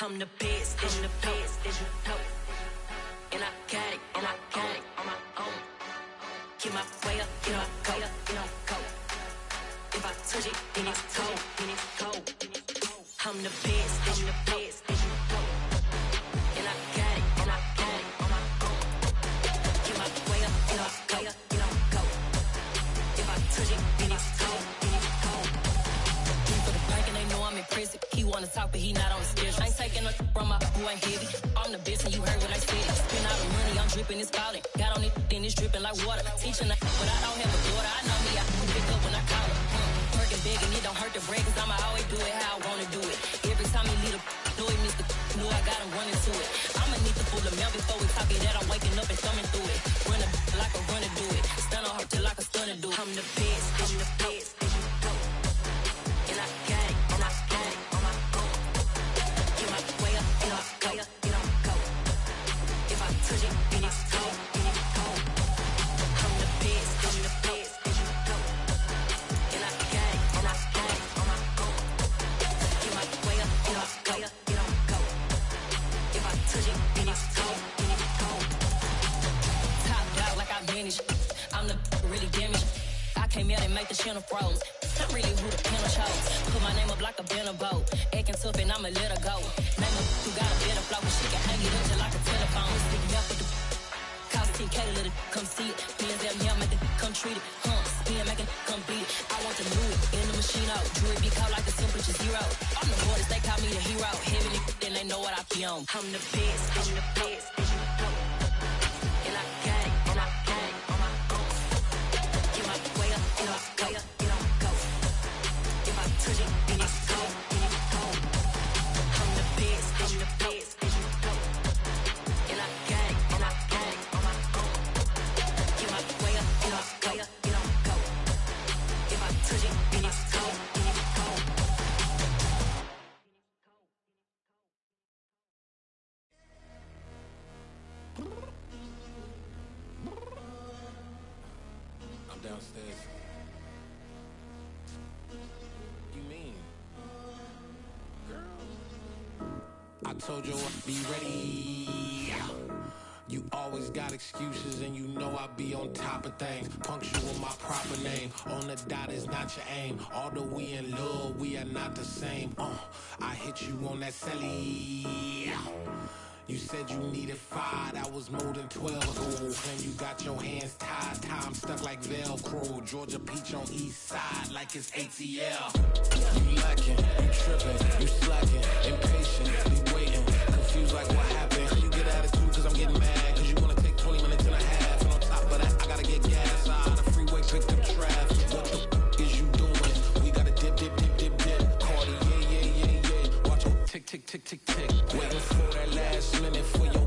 I'm the best, and the best, as you know. And I got it, on my own. Get my way up, you know, go. If I touch it, then it's cold, I'm the best, and the best, as you know. And I got it, on my own. Get my way up, you know, go. If I touch it, then it's cold, For the bank and they know I'm in prison. He wanna talk, but he not on the schedule. I ain't taking no from my boy heavy. I'm the best, and you heard what I said. Spend all the money, I'm dripping, it's falling. Got on it, then it's dripping like water. Teaching but I don't have a daughter. I know me, I can pick up when I call her. Working big, and it don't hurt to break, cause I'ma always do it how I wanna do it. Every time he lead a know he missed the know I got him running to it. I'ma need to pull the milk before we talk it that I'm waking up and thumbing through it. Run a like a runner do it. Stun on her till like a stunner do it. I'm the best, and the best, as you know. And I got it, on my own. Get my way up, you know, go. If I touch it, then it's cold, I'm the best, and the best, as you know. And I got it, on my own. Get my way up, you know, go. If I touch it, then it's cold, Top dog like I manage. I'm the really damaged. I came out and make the channel froze. I'm really who the piano chose. Put my name up like a banner boat. Acting tough and I'ma let her go. Name her who got a better flow, but she can hang it up just like a telephone. Speaking up with the cost 10K to let it come see it. Being them here, make it come treat it. Spin, make it come beat it. I want to do it in the machine out. Jewelry be called like the temperature zero. I'm the hardest, they call me the hero. Heavy then they know what I be on. I'm the best, and the best, as you know. And I got it, on my own. Get my way up, you know, go. If I touch it, then it's cold, I'm the best, and the best, as you know. And I got it, on my own. Get my way up, you know, go. If I touch it, then it's cold, I'm downstairs. You mean? Girl, I told you I'd be ready. You always got excuses and you know I be on top of things. Punctual my proper name. On the dot is not your aim. Although we in love, we are not the same. I hit you on that celly. You said you needed 5, that was more than 12 ago. And you got your hands tied, time stuck like Velcro. Georgia Peach on east side like it's ATL. You lacking, you tripping, you slacking, impatient, you waiting, confused like what happened. You get attitude cause I'm getting mad, cause you wanna take 20 minutes and a half. And on top of that, I gotta get gas out of the freeway, picked up traffic. What the is you doing? We gotta dip. Cardi, yeah. Watch it tick. Waiting for that last minute for your...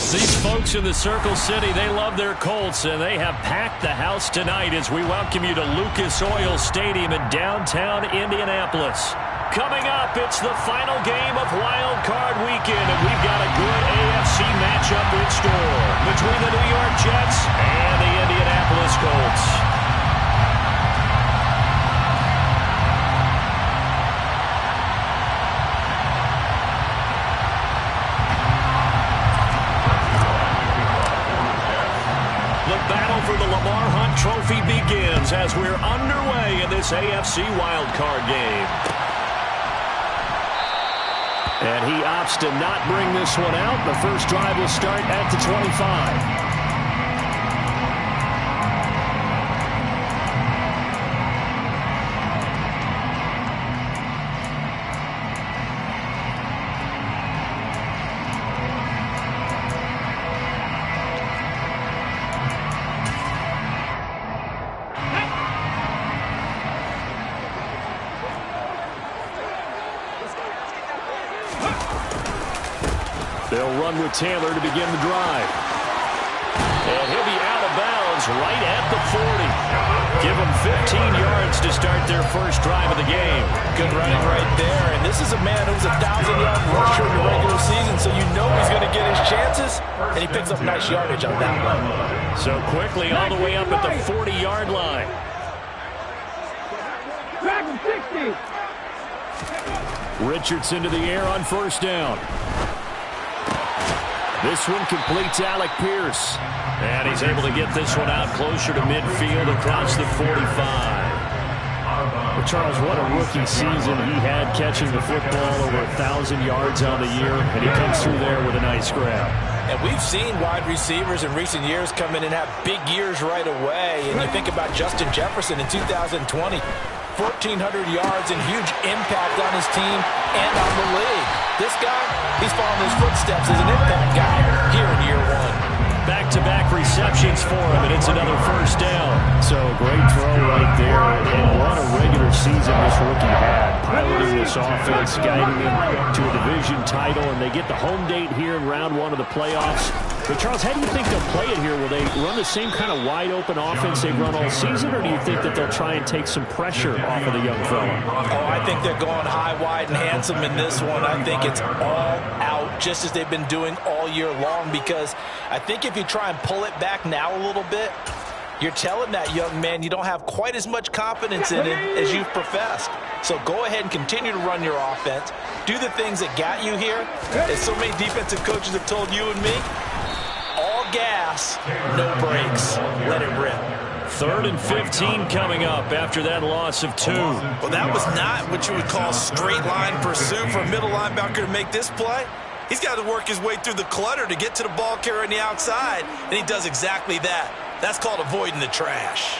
These folks in the Circle City, they love their Colts, and they have packed the house tonight as we welcome you to Lucas Oil Stadium in downtown Indianapolis. Coming up, it's the final game of Wild Card Weekend, and we've got a good AFC matchup in store between the New York Jets and the Indianapolis Colts. For the Lamar Hunt Trophy begins as we're underway in this AFC wildcard game. And he opts to not bring this one out. The first drive will start at the 25. They'll run with Taylor to begin the drive. And he'll be out of bounds right at the 40. Give them 15 yards to start their first drive of the game. Good running right there. And this is a man who's a 1,000-yard rusher in the regular season, so you know he's going to get his chances. And he picks up nice yardage on that one. So quickly all the way up at the 40-yard line. Back to 60. Richardson to the air on first down. This one completes Alec Pierce. And he's able to get this one out closer to midfield across the 45. Well, Charles, what a rookie season he had, catching the football over 1,000 yards on the year, and he comes through there with a nice grab. And we've seen wide receivers in recent years come in and have big years right away. And you think about Justin Jefferson in 2020, 1,400 yards and huge impact on his team and on the league. This guy, he's following his footsteps as an impact guy here in year one. Back-to-back receptions for him, and it's another first down. So great throw right there, and what a regular season this rookie had, piloting this offense, guiding him to a division title, and they get the home date here in round one of the playoffs. But, Charles, how do you think they'll play it here? Will they run the same kind of wide-open offense they've run all season, or do you think that they'll try and take some pressure off of the young fella? Oh, I think they're going high, wide, and handsome in this one. I think it's all out, just as they've been doing all year long, because I think if you try and pull it back now a little bit, you're telling that young man you don't have quite as much confidence in it as you've professed. So go ahead and continue to run your offense. Do the things that got you here. As so many defensive coaches have told you and me, all gas, no brakes. Let it rip. 3rd and 15 coming up after that loss of 2. Well, that was not what you would call straight line pursuit for a middle linebacker to make this play. He's got to work his way through the clutter to get to the ball carrier on the outside, and he does exactly that. That's called avoiding the trash.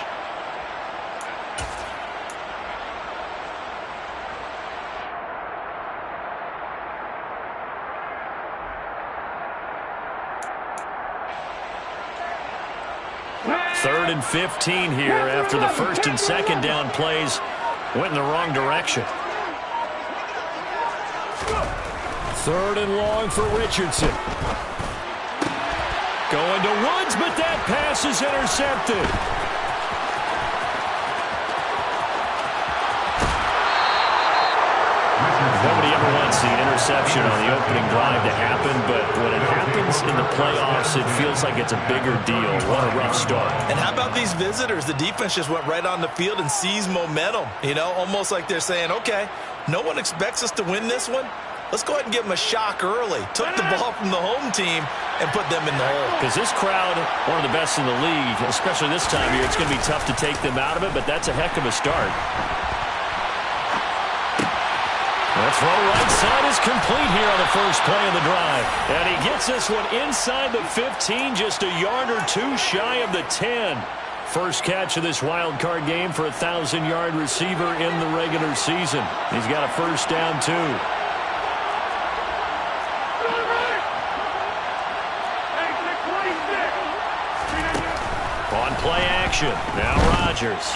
Third and 15 here after the first and second down plays went in the wrong direction. 3rd and long for Richardson. Going to Woods, but that pass is intercepted. Nobody ever wants the interception on the opening drive to happen, but when it happens in the playoffs, it feels like it's a bigger deal. What a rough start. And how about these visitors? The defense just went right on the field and seized momentum. You know, almost like they're saying, okay, no one expects us to win this one. Let's go ahead and give them a shock early. Took the ball from the home team and put them in the hole. Because this crowd, one of the best in the league, especially this time of year, it's going to be tough to take them out of it, but that's a heck of a start. That throw right side is complete here on the first play of the drive. And he gets this one inside the 15, just a yard or two shy of the 10. First catch of this wild card game for a 1,000-yard receiver in the regular season. He's got a first down, too. On play action, now Rodgers.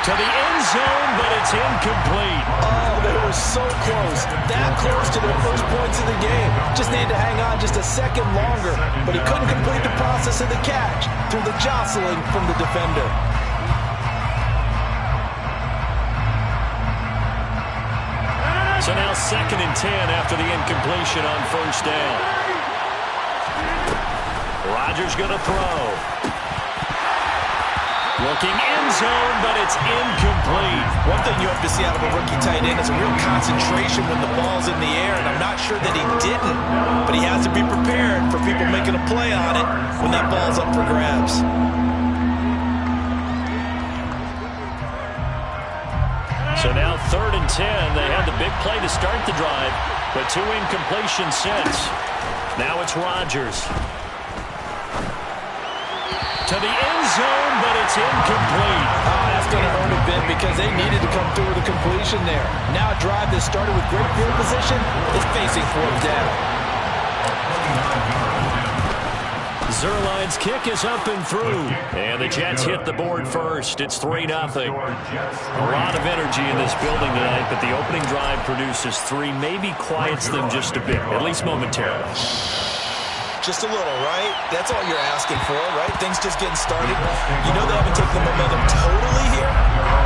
To the end zone, but it's incomplete. Oh, they were so close. That close to their first points of the game. Just needed to hang on just a second longer, but he couldn't complete the process of the catch through the jostling from the defender. So now 2nd and 10 after the incompletion on first down. Rodgers going to throw. Looking end zone, but it's incomplete. One thing you have to see out of a rookie tight end is a real concentration when the ball's in the air, and I'm not sure that he didn't, but he has to be prepared for people making a play on it when that ball's up for grabs. So now 3rd and 10. They had the big play to start the drive, but 2 incompletions since. Now it's Rodgers. To the end zone, but it's incomplete. Oh, that's going to hurt a bit because they needed to come through with a completion there. Now a drive that started with great field position is facing 4th down. Zerline's kick is up and through. And the Jets hit the board first. It's 3-0. A lot of energy in this building tonight, but the opening drive produces 3, maybe quiets them just a bit, at least momentarily. Just a little, right? That's all you're asking for, right? Things just getting started. You know they haven't taken the momentum totally here,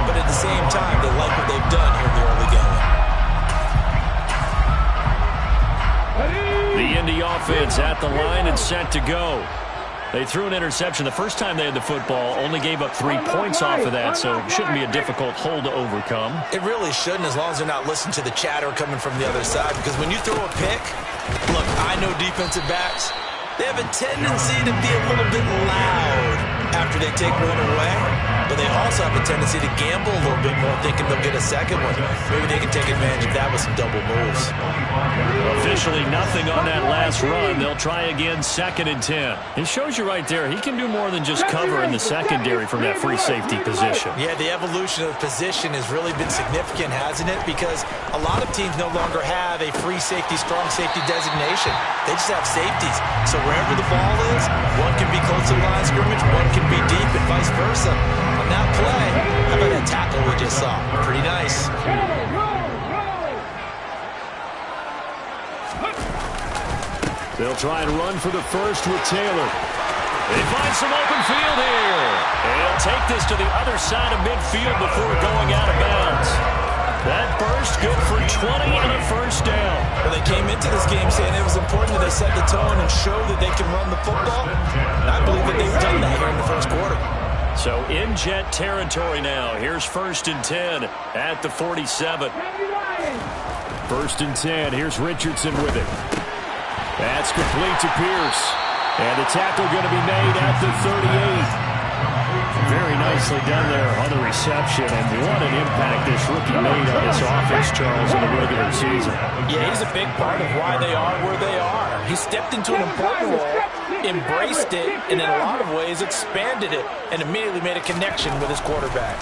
but at the same time, they like what they've done here in the early going. The Indy offense at the line and set to go. They threw an interception the first time they had the football, only gave up 3 points off of that, so it shouldn't be a difficult hole to overcome. It really shouldn't, as long as they're not listening to the chatter coming from the other side, because when you throw a pick, look, I know defensive backs, they have a tendency to be a little bit loud after they take one away, but they also have a tendency to gamble a little bit more, thinking they'll get a second one. Maybe they can take advantage of that with some double moves. Officially nothing on that last run. They'll try again, 2nd and 10. It shows you right there, he can do more than just cover in the secondary from that free safety position. Yeah, the evolution of the position has really been significant, hasn't it? Because a lot of teams no longer have a free safety, strong safety designation. They just have safeties. So wherever the ball is, one can be close to the line of scrimmage, one can be deep, and vice versa. On that play, how about that tackle we just saw? Pretty nice. They'll try and run for the first with Taylor. They find some open field here. And he'll take this to the other side of midfield before going out of bounds. That burst good for 20 and a first down. Well, they came into this game saying it was important that they set the tone and show that they can run the football. And I believe that they've done that here in the first quarter. So in Jet territory now. Here's 1st and 10 at the 47. 1st and 10. Here's Richardson with it. That's complete to Pierce. And the tackle going to be made at the 38. Very nicely done there on the reception. And what an impact this rookie made on this offense, Charles, in the regular season. Yeah, he's a big part of why they are where they are. He stepped into an important role, embraced it, and in a lot of ways expanded it, and immediately made a connection with his quarterback.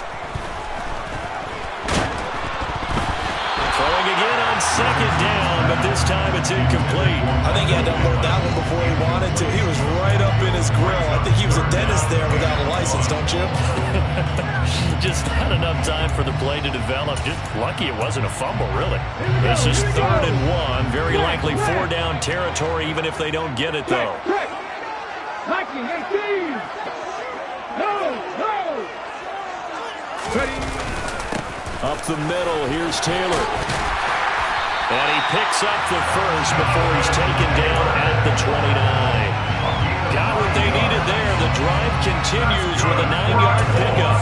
Throwing again on 2nd down, but this time it's incomplete. I think he had to unload that one before he wanted to. He was right up in his grill. I think he was a dentist there without a license, don't you? Just not enough time for the play to develop. Just lucky it wasn't a fumble, really. This is 3rd and 1. Very likely 4-down territory, even if they don't get it, though. Up the middle, here's Taylor. And he picks up the first before he's taken down at the 29. Got what they needed there. The drive continues with a 9-yard pickup.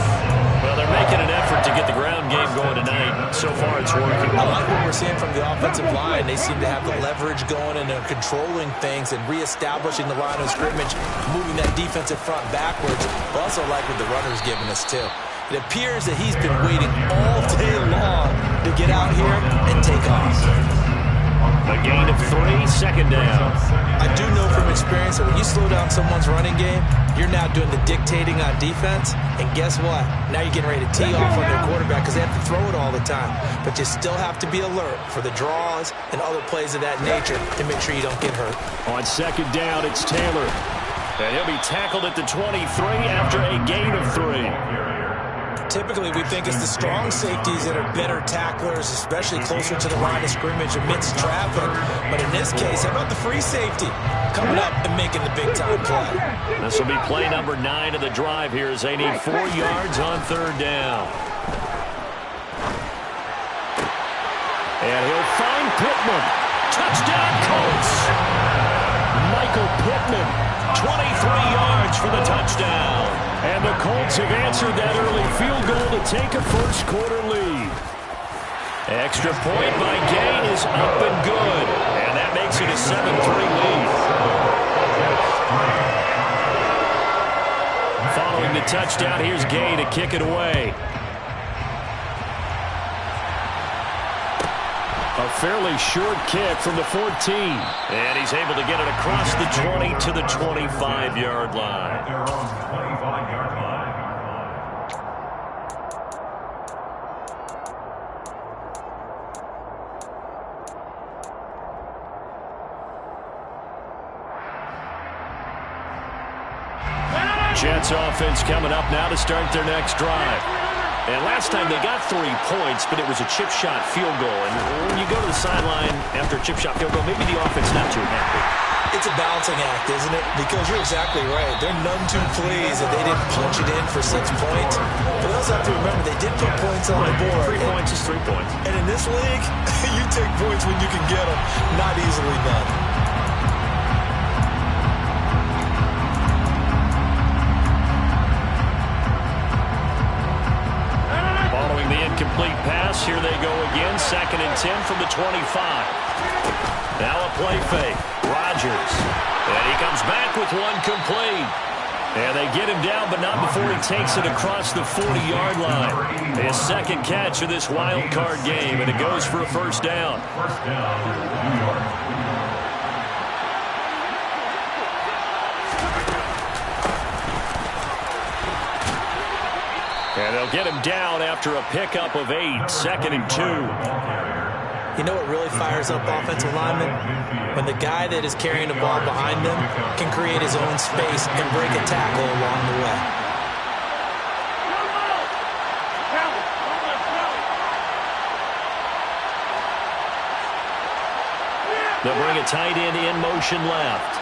Well, they're making an effort to get the ground game going tonight. So far, it's working. I like what we're seeing from the offensive line. They seem to have the leverage going, and they're controlling things and reestablishing the line of scrimmage, moving that defensive front backwards. I also like what the runner's giving us, too. It appears that he's been waiting all day long to get out here and take off. A gain of 3, 2nd down. I do know from experience that when you slow down someone's running game, you're now doing the dictating on defense. And guess what? Now you're getting ready to tee off on their quarterback because they have to throw it all the time. But you still have to be alert for the draws and other plays of that nature to make sure you don't get hurt. On 2nd down, it's Taylor. And he'll be tackled at the 23 after a gain of 3. Typically, we think it's the strong safeties that are better tacklers, especially closer to the line of scrimmage amidst traffic. But in this case, how about the free safety coming up and making the big-time play? This will be play number 9 of the drive here as they need 4 yards on 3rd down. And he'll find Pittman. Touchdown, Colts! Michael Pittman, 23 yards for the touchdown. And the Colts have answered that early field goal to take a first quarter lead. Extra point by Gay is up and good. And that makes it a 7-3 lead. Following the touchdown, here's Gay to kick it away. A fairly short kick from the 14. And he's able to get it across the 20 to the 25-yard line. Jets offense coming up now to start their next drive. And last time they got 3 points, but it was a chip shot field goal. And when you go to the sideline after a chip shot field goal, maybe the offense not too happy. It's a balancing act, isn't it? Because you're exactly right. They're none too pleased that they didn't punch it in for 6 points. But they also have to remember they did put points on the board. 3 points is 3 points. And in this league, you take points when you can get them, not easily done. pass. Here they go again. 2nd and 10 from the 25. Now a play fake. Rodgers. And he comes back with one complete. And they get him down, but not before he takes it across the 40-yard line. His 2nd catch of this wild card game, and it goes for a first down. New York. And they'll get him down after a pickup of 8, 2nd and 2. You know what really fires up offensive linemen? When the guy that is carrying the ball behind them can create his own space and break a tackle along the way. They'll bring a tight end in motion left.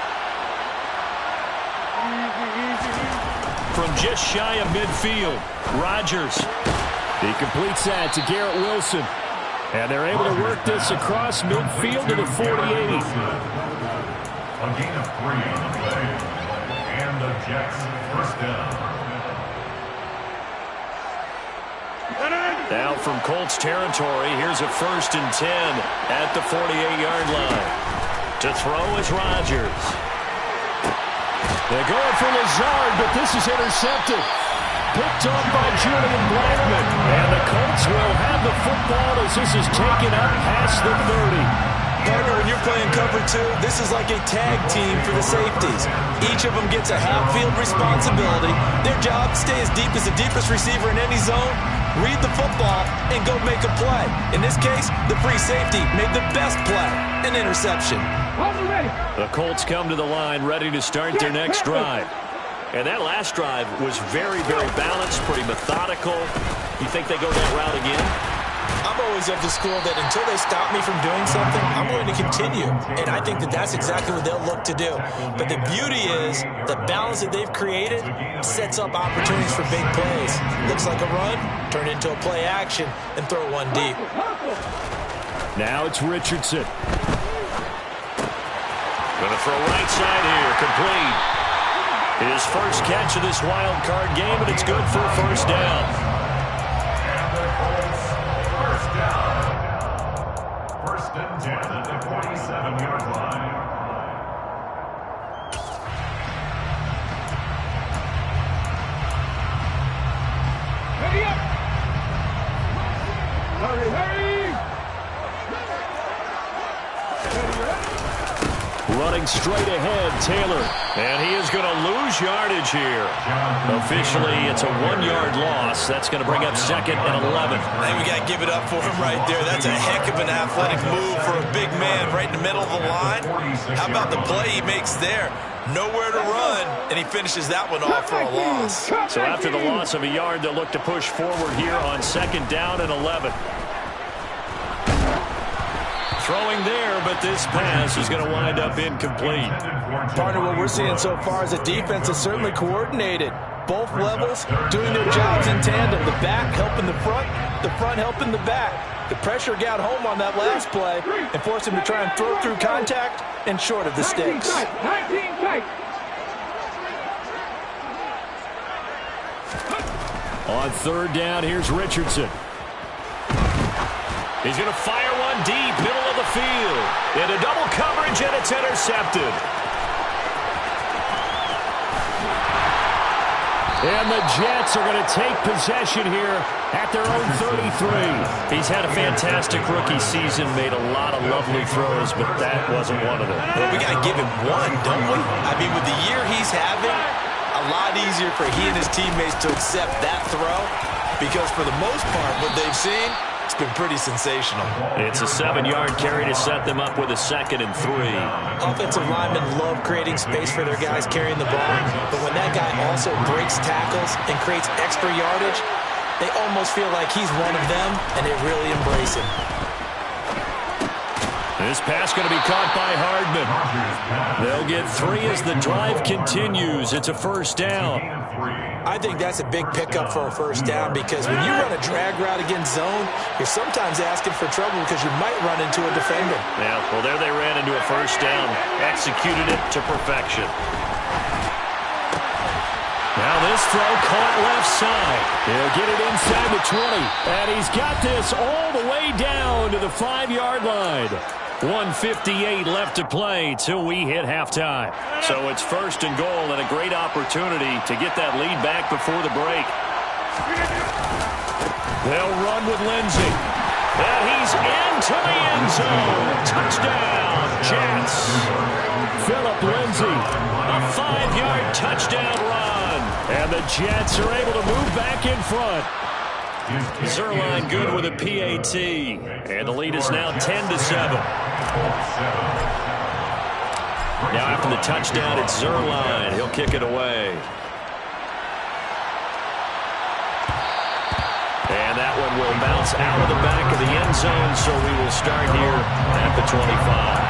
From just shy of midfield, Rodgers. He completes that to Garrett Wilson. And they're able to work this across midfield to the 48. A gain of 3 on the play. And the Jets first down. Now from Colts territory, here's a 1st and 10 at the 48-yard line. To throw is Rodgers. They're going for Lazard, but this is intercepted. Picked up by Julian Blackman. And the Colts will have the football as this is taken up past the 30. Partner, when you're playing cover 2, this is like a tag team for the safeties. Each of them gets a half-field responsibility. Their job, stay as deep as the deepest receiver in any zone, read the football, and go make a play. In this case, the free safety made the best play, an interception. The Colts come to the line ready to start their next drive. And that last drive was very, very balanced, pretty methodical. You think they go that route again? I'm always of the school that until they stop me from doing something, I'm going to continue. And I think that that's exactly what they'll look to do. But the beauty is the balance that they've created sets up opportunities for big plays. Looks like a run, turn into a play action, and throw one deep. Now it's Richardson. Going to throw right side here, complete. His first catch of this wild card game, and it's good for a first down. And the Colts first down. 1st and 10 at the 47-yard line. Ready up! Hurry, hurry! Running straight ahead, Taylor. And he is going to lose yardage here. Officially, it's a 1-yard loss. That's going to bring up 2nd and 11. I think we got to give it up for him right there. That's a heck of an athletic move for a big man right in the middle of the line. How about the play he makes there? Nowhere to run, and he finishes that one off for a loss. So after the loss of a yard, they'll look to push forward here on 2nd down and 11. Throwing there, but this pass is going to wind up incomplete. Partner, what we're seeing so far is a defense is certainly coordinated. Both levels doing their jobs in tandem. The back helping the front helping the back. The pressure got home on that last play and forced him to try and throw through contact and short of the sticks. On 3rd down, here's Richardson. He's going to fire one deep, middle of the field. Into double coverage, and it's intercepted. And the Jets are going to take possession here at their own 33. He's had a fantastic rookie season, made a lot of lovely throws, but that wasn't one of them. Well, we got to give him one, don't we? I mean, with the year he's having, a lot easier for he and his teammates to accept that throw because for the most part, what they've seen, it's been pretty sensational. It's a 7-yard carry to set them up with a 2nd and 3. Offensive linemen love creating space for their guys carrying the ball, but when that guy also breaks tackles and creates extra yardage, they almost feel like he's one of them, and they really embrace him. This pass going to be caught by Hardman. They'll get 3 as the drive continues. It's a first down. I think that's a big pickup for a first down because when you run a drag route against zone, you're sometimes asking for trouble because you might run into a defender. Yeah, well, there they ran into a first down. Executed it to perfection. Now this throw caught left side. He'll get it inside the 20. And he's got this all the way down to the 5-yard line. 1:58 left to play till we hit halftime. So it's 1st and goal and a great opportunity to get that lead back before the break. They'll run with Lindsey. And he's into the end zone. Touchdown, Jets. Phillip Lindsey, a 5-yard touchdown run. And the Jets are able to move back in front. Zerline good with a PAT. And the lead is now 10-7. Now after the touchdown, it's Zerline. He'll kick it away. And that one will bounce out of the back of the end zone, so we will start here at the 25.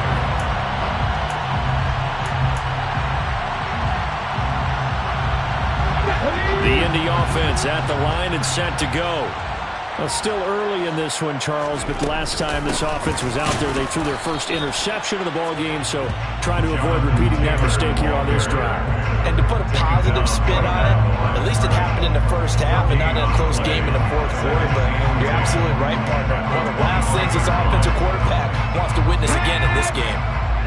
The Indy offense at the line and set to go. Well, still early in this one, Charles, but the last time this offense was out there, they threw their first interception of the ball game, so trying to avoid repeating that mistake here on this drive. And to put a positive spin on it, at least it happened in the first half and not in a close game in the fourth quarter, but you're absolutely right, partner. One of the last things this offensive quarterback wants to witness again in this game.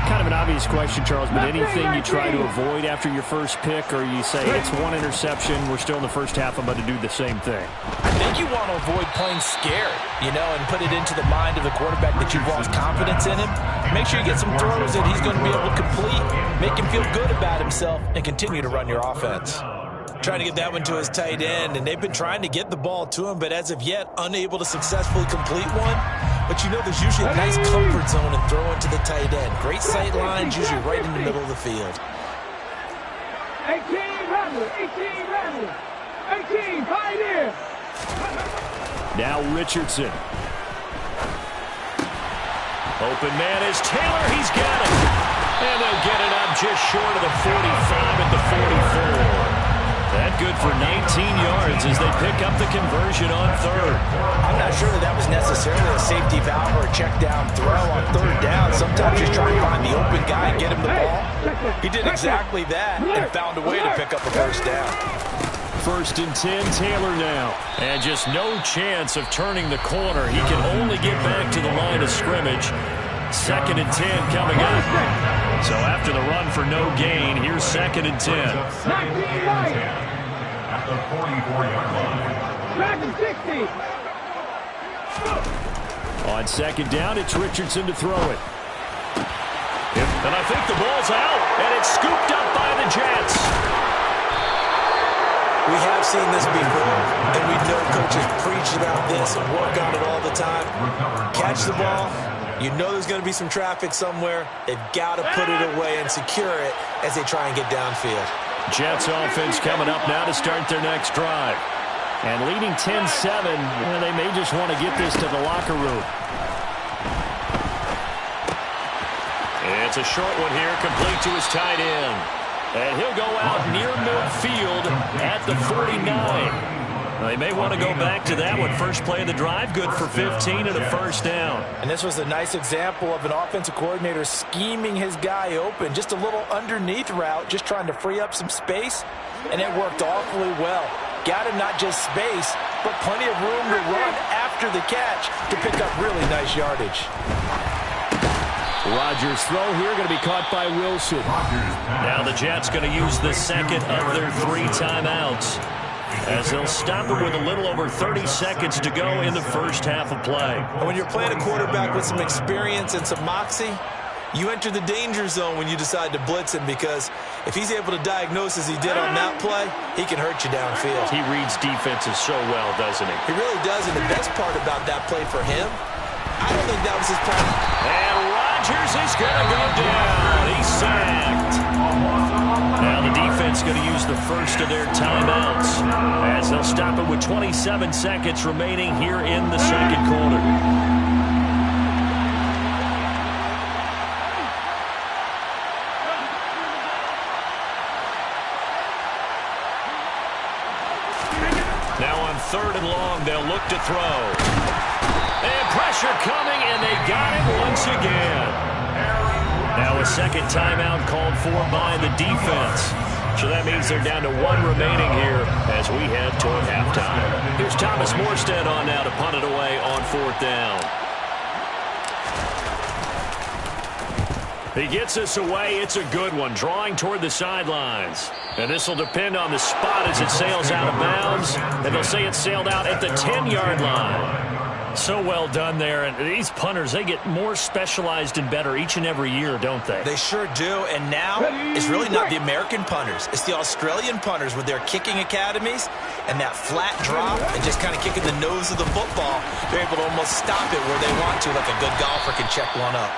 Kind of an obvious question, Charles, but anything you try to avoid after your first pick, or you say it's one interception, we're still in the first half, I'm about to do the same thing? I think you want to avoid playing scared, and put it into the mind of the quarterback that you've lost confidence in him. Make sure you get some throws that he's going to be able to complete, make him feel good about himself, and continue to run your offense. Trying to get that one to his tight end, and they've been trying to get the ball to him, but as of yet, unable to successfully complete one. But there's usually a nice comfort zone and throw it to the tight end. Great sight lines, usually right in the middle of the field. 18, Rattler, 18, pioneer. Now Richardson. Open man is Taylor. He's got it. And they'll get it up just short of the 45 at the 44. That good for 19 yards as they pick up the conversion on third. I'm not sure that was necessarily a safety valve or a check down throw on third down. Sometimes just try to find the open guy and get him the ball. He did exactly that and found a way to pick up a first down. 1st and 10, Taylor now. And just no chance of turning the corner. He can only get back to the line of scrimmage. 2nd and 10 coming up. So after the run for no gain, here's 2nd and 10. At the 44-yard line. Back and 60. On 2nd down, it's Richardson to throw it. And I think the ball's out, and it's scooped up by the Jets. We have seen this before, and we know coaches preach about this and work on it all the time. Catch the ball. You know there's going to be some traffic somewhere. They've got to put it away and secure it as they try and get downfield. Jets offense coming up now to start their next drive. And leading 10-7, they may just want to get this to the locker room. It's a short one here, complete to his tight end. And he'll go out near midfield at the 49. They may want to go back to that one. First play of the drive, good for 15 and a first down. And this was a nice example of an offensive coordinator scheming his guy open. Just a little underneath route, just trying to free up some space, and it worked awfully well. Got him not just space, but plenty of room to run after the catch to pick up really nice yardage. Rodgers' throw here going to be caught by Wilson. Now the Jets going to use the second of their 3 timeouts, as they'll stop it with a little over 30 seconds to go in the first half of play. And when you're playing a quarterback with some experience and some moxie, you enter the danger zone when you decide to blitz him, because if he's able to diagnose as he did on that play, he can hurt you downfield. He reads defenses so well, doesn't he? He really does, and the best part about that play for him, I don't think that was his plan. And Rodgers is going to go down. He's sacked. Now the defense going to use the first of their timeouts, as they'll stop it with 27 seconds remaining here in the second quarter. Now on 3rd and long, they'll look to throw. And pressure coming, and they got it once again. Now a second timeout called for by the defense. So that means they're down to 1 remaining here as we head toward halftime. Here's Thomas Morstead on now to punt it away on 4th down. He gets us away. It's a good one, drawing toward the sidelines. And this will depend on the spot as it sails out of bounds. And they'll say it sailed out at the 10-yard line. So well done there. And these punters, they get more specialized and better each and every year, don't they? They sure do. And now it's really not the American punters. It's the Australian punters with their kicking academies and that flat drop and just kind of kicking the nose of the football. They're able to almost stop it where they want to, like a good golfer can check one up.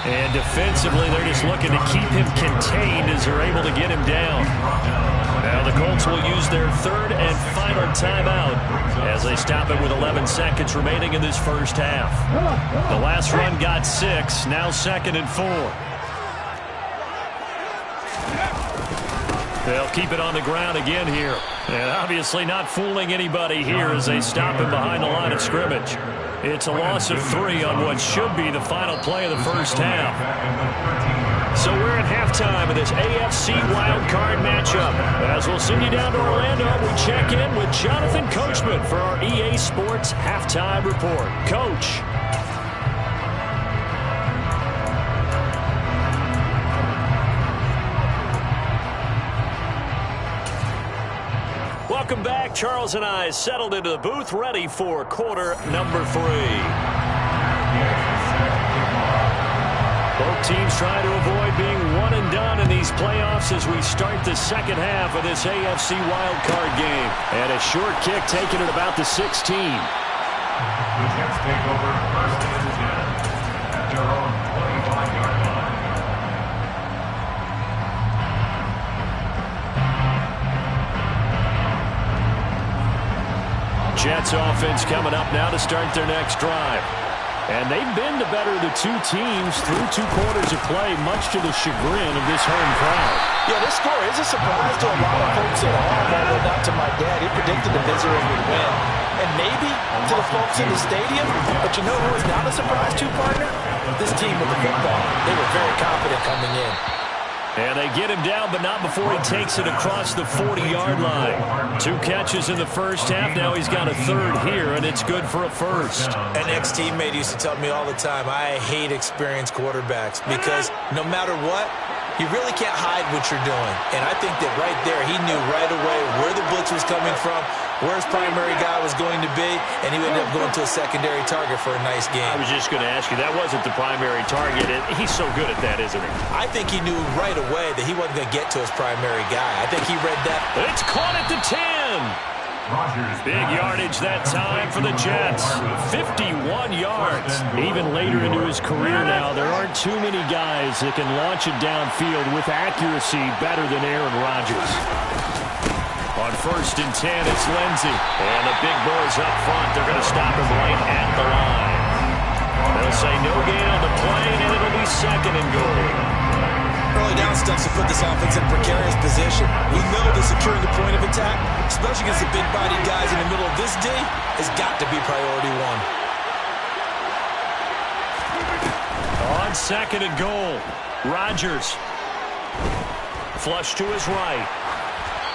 And defensively, they're just looking to keep him contained as they're able to get him down. Now the Colts will use their 3rd and final timeout as they stop it with 11 seconds remaining in this first half. The last run got 6, now 2nd and 4. They'll keep it on the ground again here. And obviously not fooling anybody here as they stop him behind the line of scrimmage. It's a loss of 3 on what should be the final play of the first half. So we're at halftime of this AFC wildcard matchup. As we'll send you down to Orlando, we check in with Jonathan Coachman for our EA Sports Halftime Report. Coach. Welcome back. Charles and I settled into the booth, ready for quarter number 3. Both teams trying to avoid being one and done in these playoffs as we start the second half of this AFC wildcard game. And a short kick taken at about the 16. The Jets take over 1st and 10 at their own 25-yard line. Jets offense coming up now to start their next drive. And they've been the better of the 2 teams through 2 quarters of play, much to the chagrin of this home crowd. Yeah, this score is a surprise to a lot of folks at home, although not to my dad. He predicted the visitors would win. And maybe to the folks in the stadium, but you know who is not a surprise to, partner? This team with the football. They were very confident coming in. And they get him down, but not before he takes it across the 40-yard line. 2 catches in the first half. Now he's got a 3rd here, and it's good for a 1st. An ex-teammate used to tell me all the time, I hate experienced quarterbacks because no matter what, you really can't hide what you're doing. And I think that right there, he knew right away where the blitz was coming from, where his primary guy was going to be, and he ended up going to a secondary target for a nice game. I was just going to ask you, that wasn't the primary target. He's so good at that, isn't he? I think he knew right away that he wasn't going to get to his primary guy. I think he read that. It's caught at the 10. Big yardage that time for the Jets. 51 yards. Even later into his career now, there aren't too many guys that can launch it downfield with accuracy better than Aaron Rodgers. On 1st and 10, it's Lindsey. And the big boys up front, they're going to stop him right at the line. They'll say no gain on the play, and it'll be 2nd and goal. Early down steps to put this offense in a precarious position. We know that securing the point of attack, especially against the big-bodied guys in the middle of this D, has got to be priority 1. On 2nd and goal, Rodgers. Flush to his right.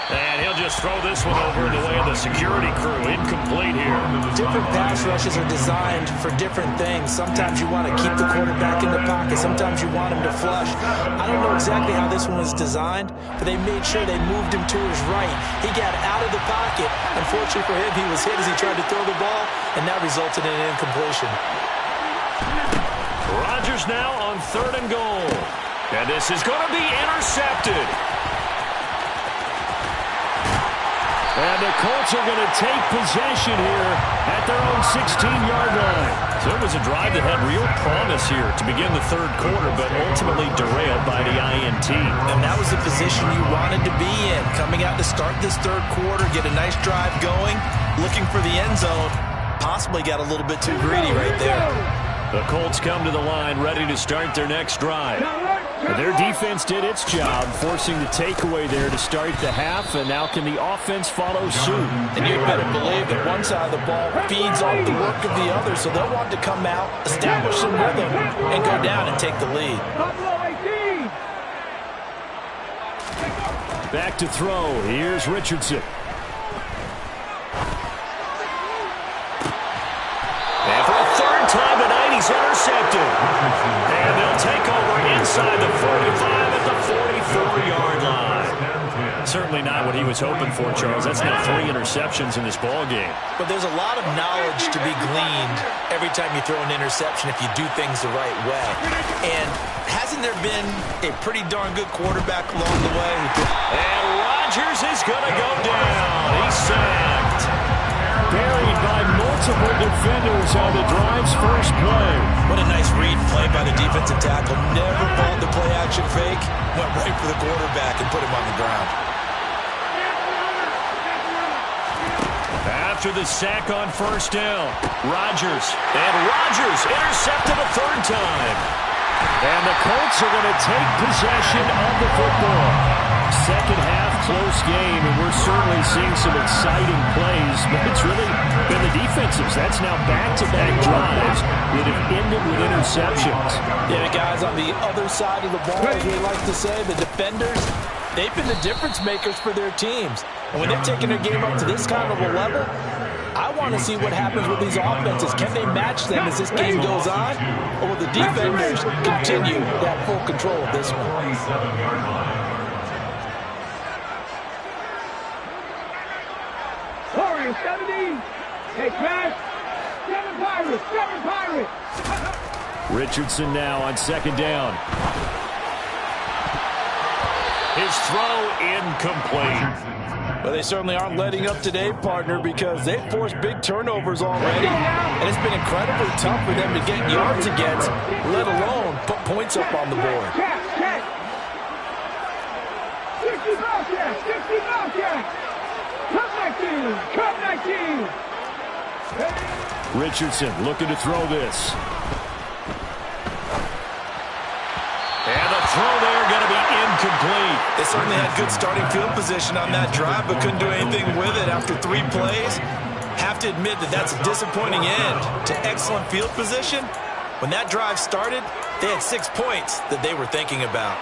And he'll just throw this one over in the way of the security crew. Incomplete here. Different pass rushes are designed for different things. Sometimes you want to keep the quarterback in the pocket. Sometimes you want him to flush. I don't know exactly how this one was designed, but they made sure they moved him to his right. He got out of the pocket. Unfortunately for him, he was hit as he tried to throw the ball, and that resulted in an incompletion. Rodgers now on 3rd and goal. And this is going to be intercepted. And the Colts are going to take possession here at their own 16-yard line. So it was a drive that had real promise here to begin the 3rd quarter, but ultimately derailed by the INT. And that was the position you wanted to be in. Coming out to start this 3rd quarter, get a nice drive going, looking for the end zone. Possibly got a little bit too greedy right there. The Colts come to the line ready to start their next drive. Their defense did its job, forcing the takeaway there to start the half, and now can the offense follow suit? And you'd better believe that one side of the ball feeds off the work of the other, so they'll want to come out, establish some rhythm, and go down and take the lead. Back to throw. Here's Richardson. And for a third time tonight, he's intercepted. And they'll take over inside the 45 at the 44-yard line. Certainly not what he was hoping for, Charles. That's now 3 interceptions in this ball game. But there's a lot of knowledge to be gleaned every time you throw an interception if you do things the right way. And hasn't there been a pretty darn good quarterback along the way? And Rodgers is going to go down. He's sacked. Buried by multiple defenders on the drive's first play. What a nice read play by the defensive tackle. Never bought the play-action fake. Went right for the quarterback and put him on the ground. After the sack on first down, Rodgers. And Rodgers intercepted a third time. And the Colts are going to take possession of the football. Second half, close game, and we're certainly seeing some exciting plays, but it's really been the defensives. That's now back-to-back drives that have ended with interceptions. Yeah, the guys on the other side of the ball, as we like to say, the defenders, they've been the difference makers for their teams. And when they're taking their game up to this kind of a level, I want to see what happens with these offenses. Can they match them as this game goes on? Or will the defenders continue that full control of this one? Warriors 70. Hey, Crash. 7 Pirates. 7 Pirates. Richardson now on second down. His throw incomplete. Well, they certainly aren't letting up today, partner, because they've forced big turnovers already. And it's been incredibly tough for them to get yards against, let alone put points up on the board. 60 Bobcats. 60 Bobcats. Cut 19. Richardson looking to throw this. And the throw there going to be incomplete. They certainly had good starting field position on that drive, but couldn't do anything with it after 3 plays. Have to admit that that's a disappointing end to excellent field position. When that drive started, they had 6 points that they were thinking about.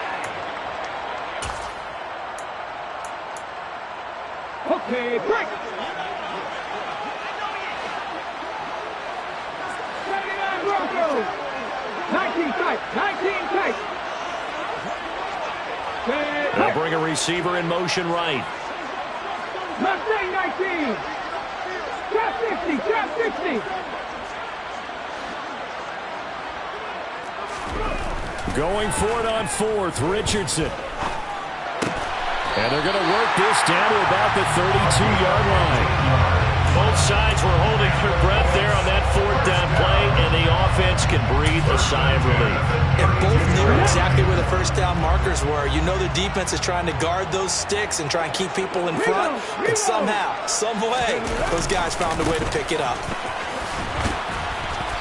Okay, break. 79 Broncos. 19 tight. 19 tight. They'll bring a receiver in motion right. Mustang 19. Trap 60. Trap 60. Going for it on fourth, Richardson. And they're going to work this down to about the 32-yard line. Both sides were holding their breath there on that fourth down play, and the offense can breathe a sigh of relief. And both knew exactly where the first down markers were. You know the defense is trying to guard those sticks and try and keep people in front, but somehow, some way, those guys found a way to pick it up.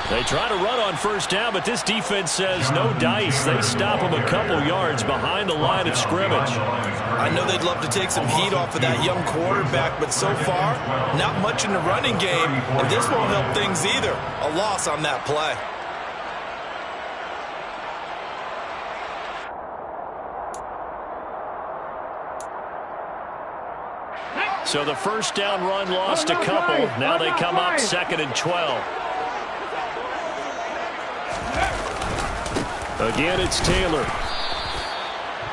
They try to run on first down, but this defense says no dice. They stop them a couple yards behind the line of scrimmage. I know they'd love to take some heat off of that young quarterback, but so far, not much in the running game, and this won't help things either. A loss on that play. So the first down run lost a couple. Now they come up 2nd and 12. Again, it's Taylor.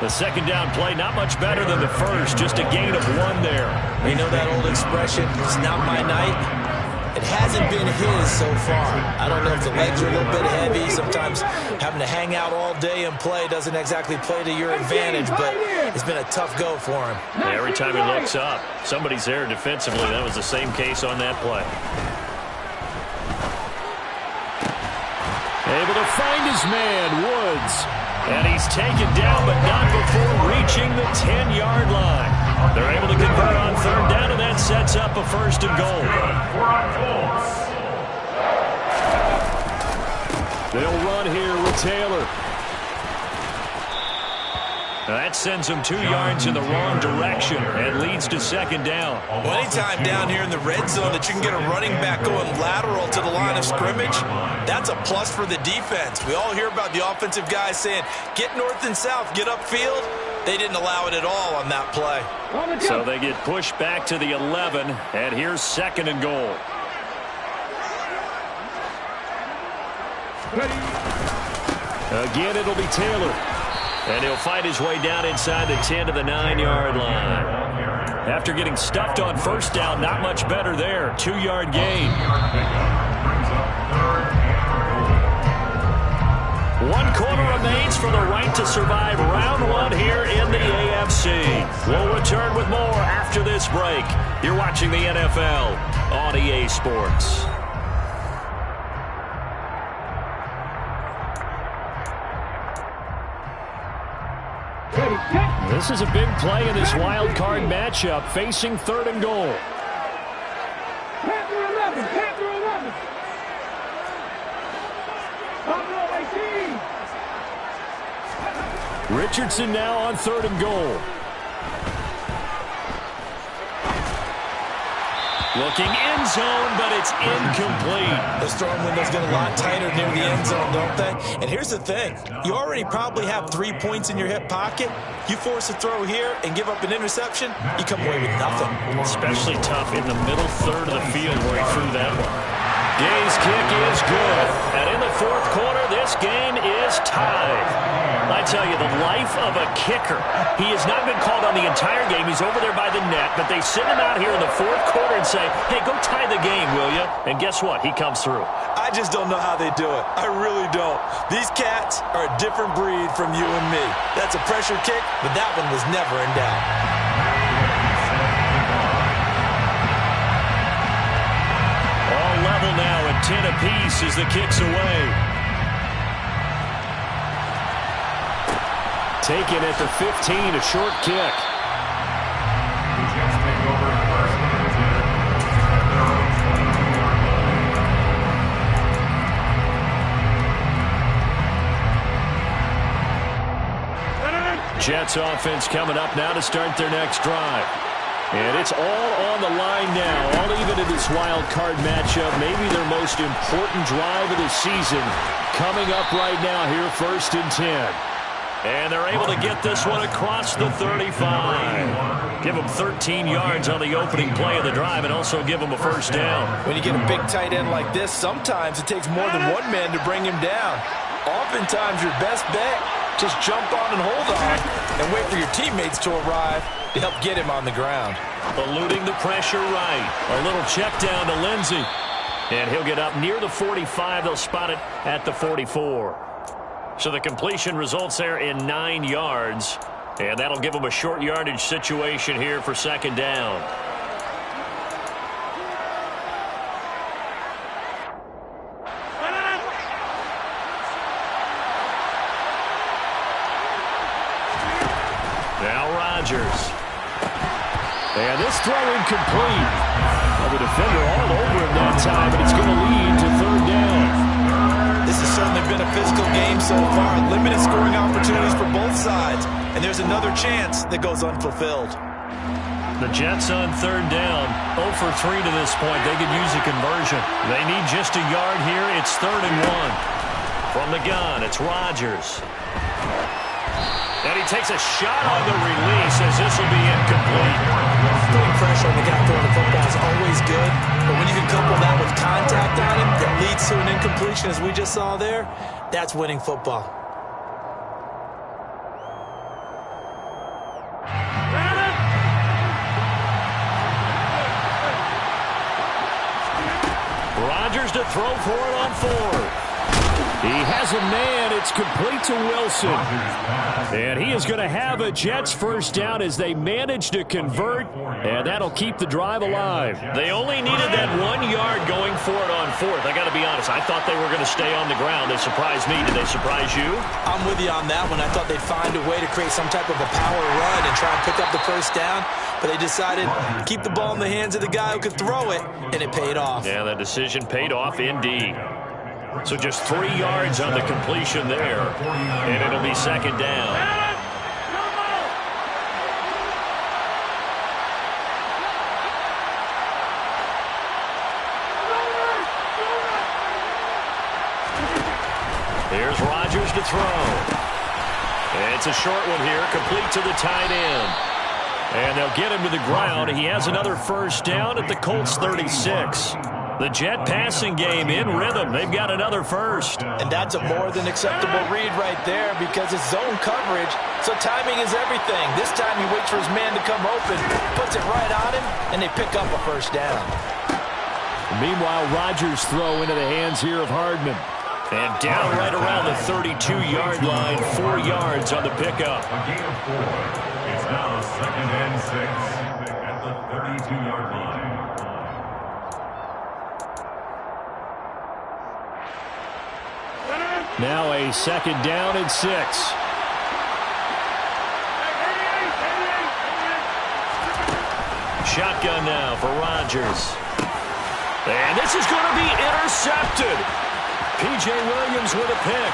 The second down play, not much better than the first, just a gain of 1 there. You know that old expression, it's not my night? It hasn't been his so far. I don't know if the legs are a little bit heavy. Sometimes having to hang out all day and play doesn't exactly play to your advantage, but it's been a tough go for him. Yeah, every time he looks up, somebody's there defensively. That was the same case on that play. Able to find his man, Woods. And he's taken down, but not before reaching the 10-yard line. They're able to convert on third down, and that sets up a 1st and goal. They'll run here with Taylor. Now that sends them 2 yards in the wrong direction and leads to 2nd down. Well, anytime down here in the red zone that you can get a running back going lateral to the line of scrimmage, that's a plus for the defense. We all hear about the offensive guys saying, get north and south, get upfield. They didn't allow it at all on that play. So they get pushed back to the 11, and here's 2nd and goal. Again, it'll be Taylor. And he'll fight his way down inside the 10 to the 9-yard line. After getting stuffed on 1st down, not much better there. 2-yard gain. 1 quarter remains for the right to survive round 1 here in the AFC. We'll return with more after this break. You're watching the NFL on EA Sports. This is a big play in this wild card matchup, facing 3rd and goal. Panther 11, Panther 11. Buffalo 18. Richardson now on 3rd and goal. Looking end zone, but it's incomplete. The throwing window's get a lot tighter near the end zone, don't they? And here's the thing. You already probably have 3 points in your hip pocket. You force a throw here and give up an interception, you come away with nothing. Especially tough in the middle third of the field where he threw that one. Gay's kick is good. And in the 4th quarter, this game is tied. I tell you, the life of a kicker. He has not been called on the entire game. He's over there by the net, but they send him out here in the 4th quarter and say, hey, go tie the game, will you? And guess what? He comes through. I just don't know how they do it. I really don't. These cats are a different breed from you and me. That's a pressure kick, but that one was never in doubt. Level now at 10 apiece as the kick's away. Taken at the 15, a short kick. The Jets take over 1st and 10. Jets offense coming up now to start their next drive. And it's all on the line now, all even in this wild card matchup. Maybe their most important drive of the season coming up right now here, 1st and 10. And they're able to get this one across the 35. Give them 13 yards on the opening play of the drive and also give them a 1st down. When you get a big tight end like this, sometimes it takes more than one man to bring him down. Oftentimes your best bet, just jump on and hold on and wait for your teammates to arrive to help get him on the ground. Eluding the pressure right. A little check down to Lindsey. And he'll get up near the 45. They'll spot it at the 44. So the completion results there in 9 yards. And that'll give them a short yardage situation here for 2nd down. Now Rodgers. And this throw incomplete. Well, the defender all over him that time, but it's going to lead to 3rd down. This has certainly been a physical game so far. Limited scoring opportunities for both sides. And there's another chance that goes unfulfilled. The Jets on 3rd down. 0 for 3 to this point. They could use a conversion. They need just a yard here. It's 3rd and 1. From the gun, it's Rodgers. And he takes a shot on the release as this will be incomplete. Putting pressure on the guy throwing the football is always good, but when you can couple that with contact on him that leads to an incompletion as we just saw there, that's winning football. Rodgers to throw for it on 4th. He has a man. It's complete to Wilson. And he is going to have a Jets 1st down as they manage to convert, and that'll keep the drive alive. They only needed that 1 yard going for it on 4th. I got to be honest. I thought they were going to stay on the ground. They surprised me. Did they surprise you? I'm with you on that one. I thought they'd find a way to create some type of a power run and try and pick up the 1st down, but they decided to keep the ball in the hands of the guy who could throw it, and it paid off. Yeah, that decision paid off indeed. So just 3 yards on the completion there, and it'll be 2nd down. Here's Rodgers to throw. It's a short one here, complete to the tight end. And they'll get him to the ground. He has another first down at the Colts 36. The Jet passing game in rhythm. They've got another first. And that's a more than acceptable read right there because it's zone coverage, so timing is everything. This time he waits for his man to come open, puts it right on him, and they pick up a first down. Meanwhile, Rodgers throw into the hands here of Hardman. And down right around the 32-yard line, 4 yards on the pickup. A gain of 4. It's now 2nd and 6 at the 32-yard line. Now a 2nd down and 6. Shotgun now for Rodgers. And this is going to be intercepted. P.J. Williams with a pick.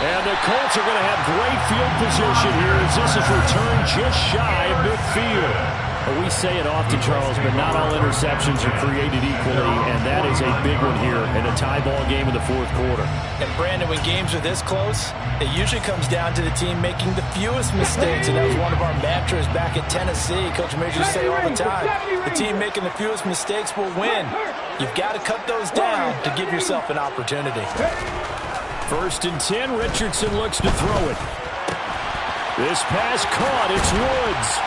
And the Colts are going to have great field position here as this is returned just shy of midfield. Well, we say it often, Charles, but not all interceptions are created equally, and that is a big one here in a tie ball game in the fourth quarter. And, Brandon, when games are this close, it usually comes down to the team making the fewest mistakes, and that was one of our mantras back at Tennessee. Coach Majors say all the time, the team making the fewest mistakes will win. You've got to cut those down to give yourself an opportunity. 1st and 10, Richardson looks to throw it. This pass caught, it's Woods.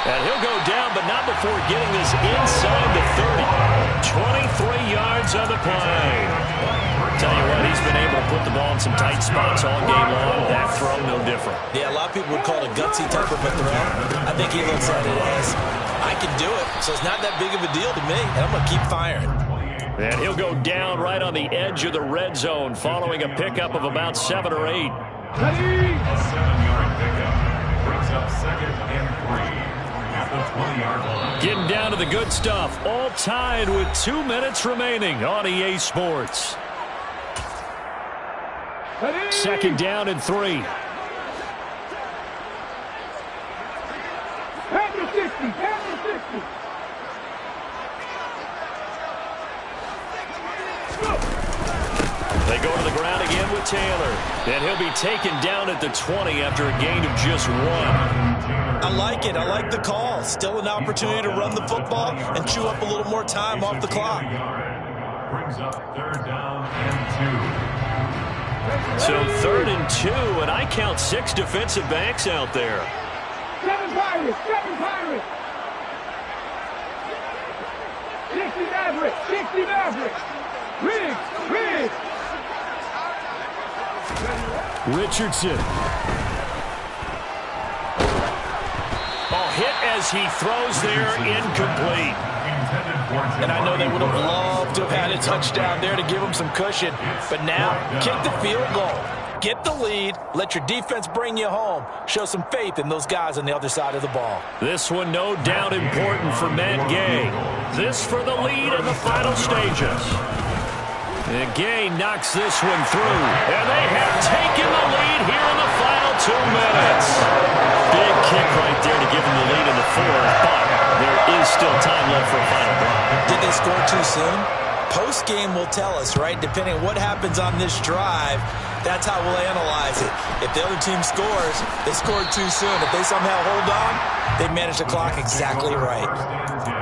And he'll go down, but not before getting this inside the 30. 23 yards on the play. Tell you what, he's been able to put the ball in some tight spots all game long. That throw, no different. Yeah, a lot of people would call it a gutsy type of a throw. I think he looks at it as, I can do it, so it's not that big of a deal to me, and I'm going to keep firing. And he'll go down right on the edge of the red zone following a pickup of about 7 or 8. A 7-yard pickup brings up 2nd and 3. Getting down to the good stuff. All tied with 2 minutes remaining on EA Sports. 2nd down and 3. Panther 60, Panther 60. They go to the ground again with Taylor. And he'll be taken down at the 20 after a gain of just 1. I like it. I like the call. Still an opportunity to run the football and chew up a little more time off the clock. Brings up 3rd down and 2. So 3rd and 2, and I count 6 defensive backs out there. 7 Pirates, 7 Pirates. 60 Mavericks, 60 Mavericks. Riggs. Richardson. Hit as he throws there, incomplete. And I know they would have loved to have had a touchdown there to give them some cushion. But now, kick the field goal. Get the lead. Let your defense bring you home. Show some faith in those guys on the other side of the ball. This one no doubt important for Matt Gay. This for the lead in the final stages. And Gay knocks this one through. And they have taken the lead here in the final 2 minutes. Big kick right there to give them the lead in the 4th, but there is still time left for a final drive. Did they score too soon? Post-game will tell us, right? Depending on what happens on this drive, that's how we'll analyze it. If the other team scores, they scored too soon. If they somehow hold on, they manage the clock exactly right. 1st and 10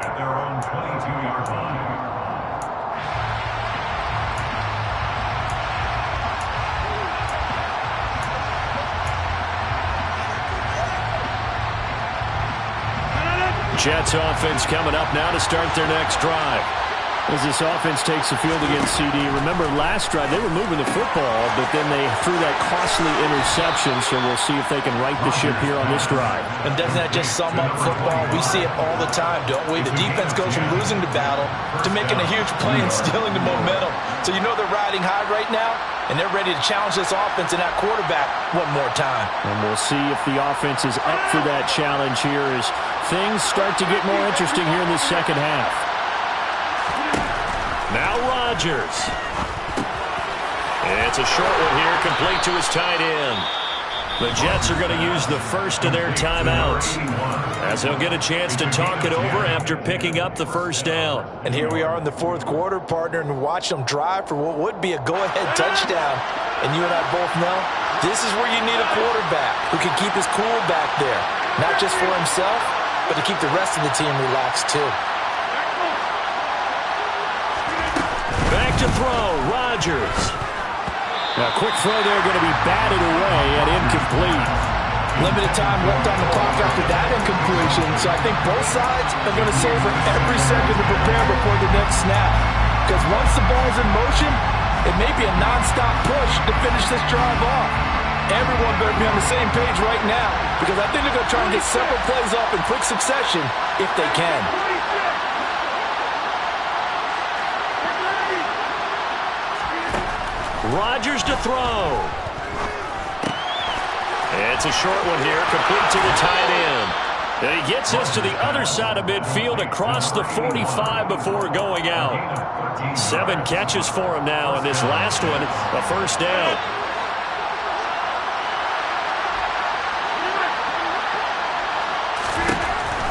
at their own 22-yard line. Jets offense coming up now to start their next drive. As this offense takes the field against CD, remember last drive they were moving the football, but then they threw that costly interception, so we'll see if they can right the ship here on this drive. And doesn't that just sum up football? We see it all the time, don't we? The defense goes from losing the battle to making a huge play and stealing the momentum. So you know they're riding high right now, and they're ready to challenge this offense and that quarterback one more time. And we'll see if the offense is up for that challenge here as things start to get more interesting here in the second half. Now Rodgers. It's a short one here, complete to his tight end. The Jets are going to use the first of their timeouts as they'll get a chance to talk it over after picking up the first down. And here we are in the 4th quarter, partner, and watch them drive for what would be a go-ahead touchdown. And you and I both know this is where you need a quarterback who can keep his cool back there. Not just for himself, but to keep the rest of the team relaxed too. Back to throw, Rodgers. A quick throw there going to be batted away and incomplete. Limited time left on the clock after that incompletion, so I think both sides are going to savor every second to prepare before the next snap. Because once the ball's in motion, it may be a non-stop push to finish this drive off. Everyone better be on the same page right now, because I think they're going to try and get several plays off in quick succession if they can. Rodgers to throw. It's a short one here, complete to the tight end. And he gets this to the other side of midfield across the 45 before going out. 7 catches for him now, and this last one, a first down.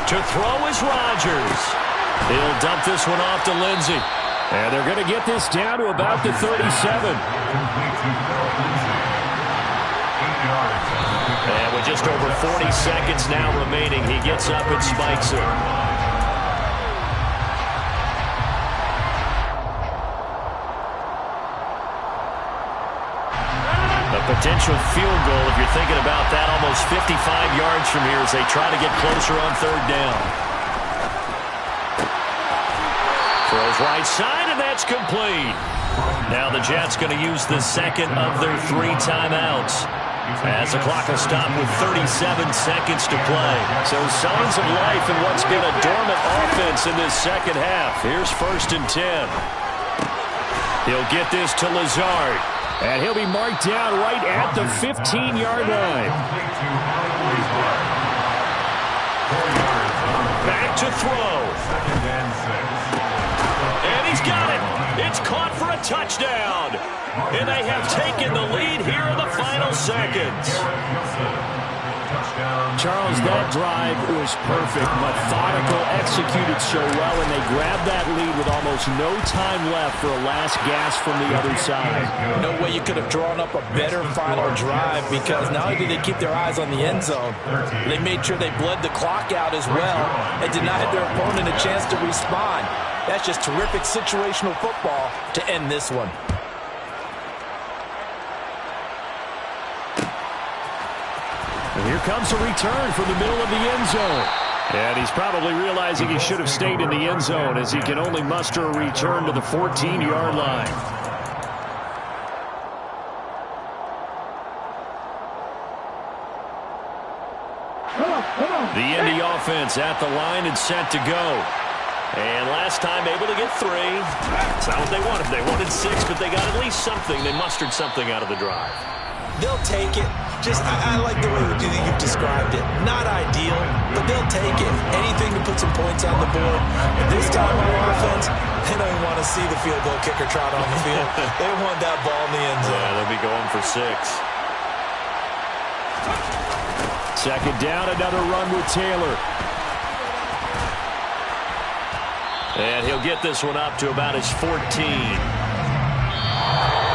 To throw is Rodgers. He'll dump this one off to Lindsey. And they're going to get this down to about the 37. And with just over 40 seconds now remaining, he gets up and spikes it. A potential field goal, if you're thinking about that, almost 55 yards from here as they try to get closer on third down. Throws right side, and that's complete. Now the Jets going to use the second of their 3 timeouts, as the clock will stop with 37 seconds to play. So signs of life in what's been a dormant offense in this second half. Here's 1st and 10. He'll get this to Lazard, and he'll be marked down right at the 15-yard line. Back to throw. And he's got it. It's caught for a touchdown. And they have taken the lead here in the final seconds. Charles, that drive was perfect, methodical, executed so well, and they grabbed that lead with almost no time left for a last gasp from the other side. No way you could have drawn up a better final drive, because not only did they keep their eyes on the end zone, they made sure they bled the clock out as well and denied their opponent a chance to respond. That's just terrific situational football to end this one. And here comes a return from the middle of the end zone. And he's probably realizing he should have stayed in the end zone, as he can only muster a return to the 14-yard line. The Indy offense at the line and set to go. And last time able to get 3. It's not what they wanted. They wanted 6, but they got at least something. They mustered something out of the drive. They'll take it. I like the way you've described it. Not ideal, but they'll take it. Anything to put some points on the board. And this time on offense, they don't even want to see the field goal kicker trot on the field. They want that ball in the end zone. Yeah, they'll be going for 6. Second down, another run with Taylor. And he'll get this one up to about his 14.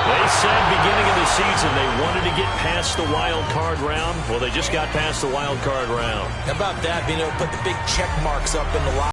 They said beginning of the season they wanted to get past the wild card round. Well, they just got past the wild card round. How about that, being able to put the big check marks up in the line?